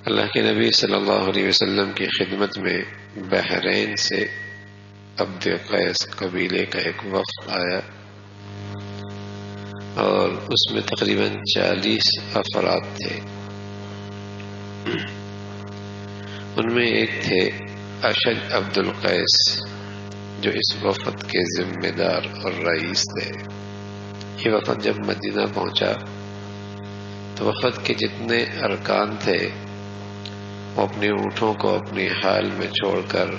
اللہ کے نبی صلی اللہ علیہ وسلم کی خدمت میں بحرین سے عبد قیس قبیلے کا ایک وفد آیا اور اس میں تقریباً 40 افراد تھے. ان میں ایک تھے اشج عبد القیس جو اس وفد کے ذمہ دار اور رئیس تھے. یہ وفد جب مدینہ پہنچا تو وفد کے جتنے ارکان تھے وہ اپنے اونٹوں کو اپنی حال میں چھوڑ کر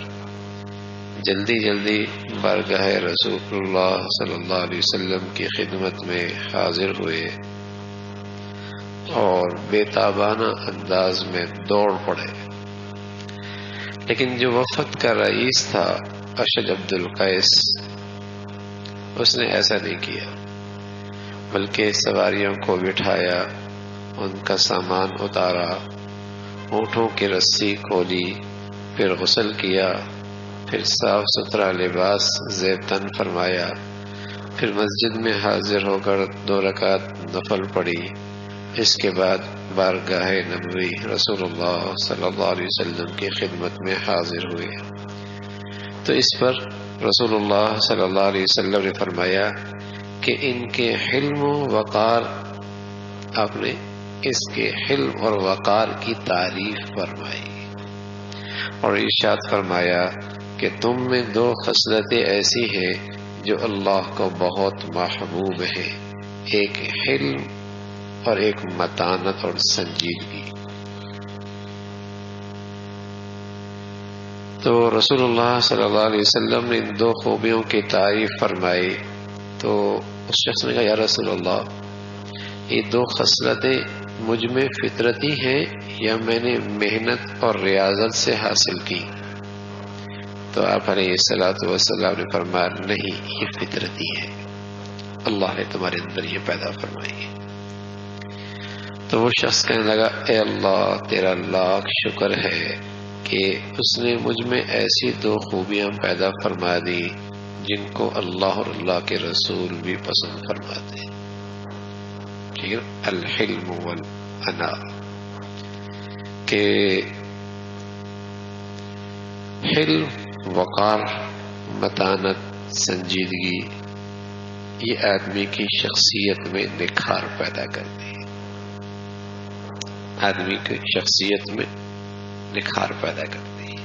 جلدی جلدی بارگاہ رسول اللہ صلی اللہ علیہ وسلم کی خدمت میں حاضر ہوئے اور بے تابانہ انداز میں دوڑ پڑے. لیکن جو وفد کا رئیس تھا اشج عبد القیس، اس نے ایسا نہیں کیا، بلکہ سواریوں کو بٹھایا، ان کا سامان اتارا، اونٹوں کی رسی کھولی، پھر غسل کیا، پھر صاف ستھرا لباس زیب تن فرمایا، پھر مسجد میں حاضر ہو کر 2 رکعت نفل پڑھی. اس کے بعد بارگاہ نبوی رسول اللہ صلی اللہ علیہ وسلم کی خدمت میں حاضر ہوئے. تو اس پر رسول اللہ صلی اللہ علیہ وسلم نے فرمایا کہ ان کے حلم و وقار، آپ نے اس کے حلم اور وقار کی تعریف فرمائی اور ارشاد فرمایا کہ تم میں 2 خصلتیں ایسی ہیں جو اللہ کو بہت محبوب ہیں، ایک حلم اور ایک متانت اور سنجیدگی. تو رسول اللہ صلی اللہ علیہ وسلم نے ان 2 خوبیوں کی تعریف فرمائی. تو اس شخص نے کہا یا رسول اللہ، یہ 2 خصلتیں مجھ میں فطرتی ہیں یا میں نے محنت اور ریاضت سے حاصل کی؟ تو آپ علیہ الصلوۃ والسلام نے فرمایا نہیں، یہ فطرتی ہے، اللہ نے تمہارے اندر یہ پیدا فرمائی ہے. تو وہ شخص کہنے لگا اے اللہ تیرا لاکھ شکر ہے کہ اس نے مجھ میں ایسی 2 خوبیاں پیدا فرما دی جن کو اللہ اور اللہ کے رسول بھی پسند فرماتے ہیں. ٹھیک ہے، الحلم والانا، کہ حلم، وقار، متانت، سنجیدگی یہ آدمی کی شخصیت میں نکھار پیدا کرتی ہے، آدمی کی شخصیت میں نکھار پیدا کرتی ہے،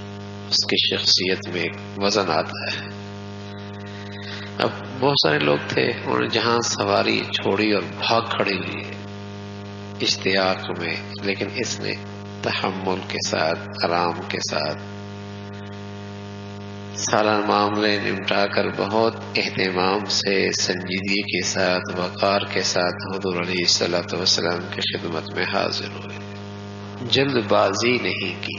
اس کی شخصیت میں ایک وزن آتا ہے. اب بہت سارے لوگ تھے، انہوں نے جہاں سواری چھوڑی اور بھاگ کھڑی ہوئی اشتیاق میں، لیکن اس نے تحمل کے ساتھ، آرام کے ساتھ سارا معاملے نمٹا کر بہت اہتمام سے، سنجیدگی کے ساتھ، وقار کے ساتھ حضور علیہ الصلوۃ والسلام کی خدمت میں حاضر ہوئے. جلد بازی نہیں کی،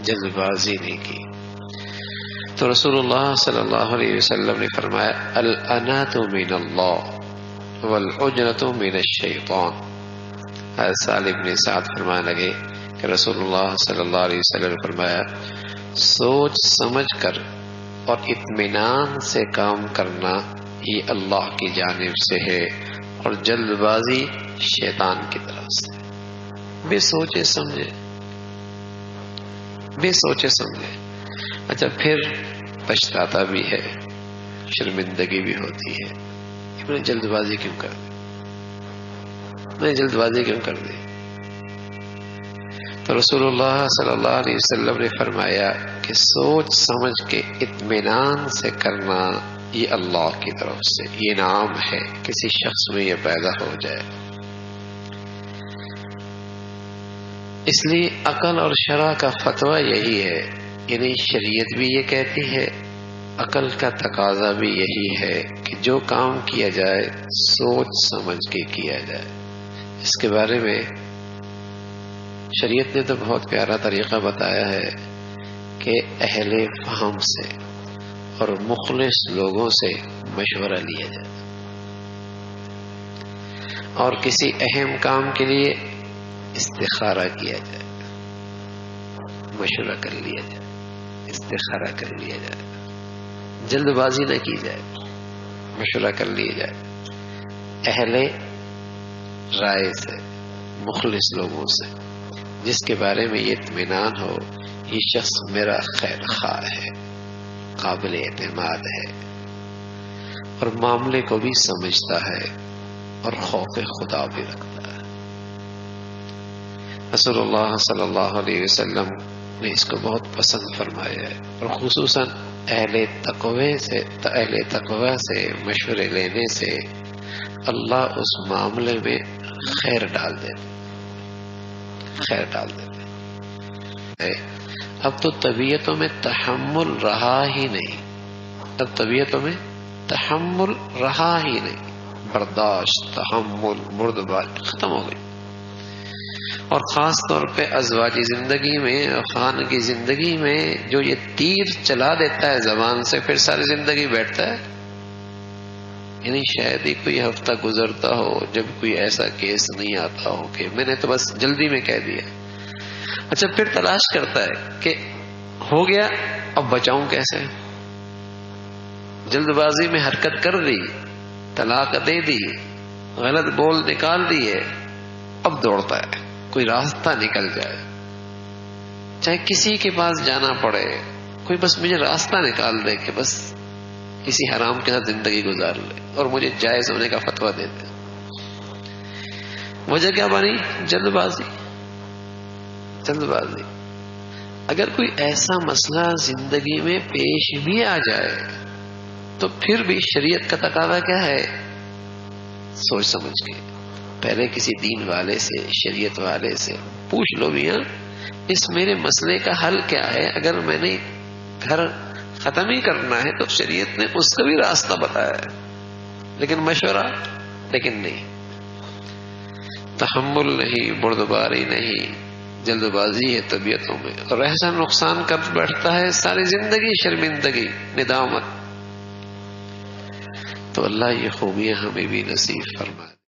جلد بازی نہیں کی. تو رسول اللہ صلی اللہ علیہ وسلم نے فرمایا الانات من اللہ والعجلۃ من الشیطان. سالم بن سعد فرمانے لگے کہ رسول اللہ صلی اللہ علیہ وسلم نے فرمایا سوچ سمجھ کر اور اطمینان سے کام کرنا یہ اللہ کی جانب سے ہے، اور جلد بازی شیطان کی طرف سے. بے سوچے سمجھے، بے سوچے سمجھے. اچھا پھر پچھتاتا بھی ہے، شرمندگی بھی ہوتی ہے، میں نے جلد بازی کیوں کر دی، میں نے جلد بازی کیوں کر دی. تو رسول اللہ صلی اللہ علیہ وسلم نے فرمایا کہ سوچ سمجھ کے اطمینان سے کرنا یہ اللہ کی طرف سے یہ انعام ہے، کسی شخص میں یہ پیدا ہو جائے. اس لیے عقل اور شرع کا فتویٰ یہی ہے، یعنی شریعت بھی یہ کہتی ہے، عقل کا تقاضا بھی یہی ہے کہ جو کام کیا جائے سوچ سمجھ کے کیا جائے. اس کے بارے میں شریعت نے تو بہت پیارا طریقہ بتایا ہے کہ اہل فہم سے اور مخلص لوگوں سے مشورہ لیا جائے، اور کسی اہم کام کے لیے استخارہ کیا جائے، مشورہ کر لیا جائے، استخارہ کر لیا جائے، جلد بازی نہ کی جائے، مشورہ کر لیا جائے اہل رائے سے، مخلص لوگوں سے جس کے بارے میں یہ اطمینان ہو یہ شخص میرا خیر خواہ ہے، قابل اعتماد ہے اور معاملے کو بھی سمجھتا ہے اور خوف خدا بھی رکھتا ہے۔ رسول اللہ صلی اللہ علیہ وسلم نے اس کو بہت پسند فرمایا ہے، اور خصوصاً اہل تقوی سے مشورے لینے سے اللہ اس معاملے میں خیر ڈال دیتے۔ اب تو طبیعتوں میں تحمل رہا ہی نہیں، برداشت، تحمل، بردباری ختم ہو گئی، اور خاص طور پہ ازواجی زندگی میں، خانگی زندگی میں جو یہ تیر چلا دیتا ہے زبان سے، پھر ساری زندگی بیٹھتا ہے۔ یعنی شاید ہی کوئی ہفتہ گزرتا ہو جب کوئی ایسا کیس نہیں آتا ہو کہ میں نے تو بس جلدی میں کہہ دیا، اچھا پھر تلاش کرتا ہے کہ ہو گیا اب بچاؤں کیسے، جلد بازی میں حرکت کر دی، طلاق دے دی، غلط بول نکال دیے، اب دوڑتا ہے کوئی راستہ نکل جائے، چاہے کسی کے پاس جانا پڑے، کوئی بس مجھے راستہ نکال دے کہ بس کسی حرام کے ساتھ زندگی گزار لے اور مجھے جائز ہونے کا فتویٰ دے دے۔ وجہ کیا بنی؟ جلد بازی۔ اگر کوئی ایسا مسئلہ زندگی میں پیش بھی آ جائے تو پھر بھی شریعت کا تقاضا کیا ہے؟ سوچ سمجھ کے پہلے کسی دین والے سے، شریعت والے سے پوچھ لو بھی، اس میرے مسئلے کا حل کیا ہے؟ اگر میں نے گھر ختم ہی کرنا ہے تو شریعت نے اس کا بھی راستہ بتایا ہے، لیکن مشورہ نہیں، تحمل نہیں، بردباری نہیں، جلد بازی ہے طبیعتوں میں، اور ایسا نقصان کر بیٹھتا ہے ساری زندگی، شرمندگی، ندامت۔ تو اللہ یہ خوبیاں ہمیں بھی نصیب فرمائے۔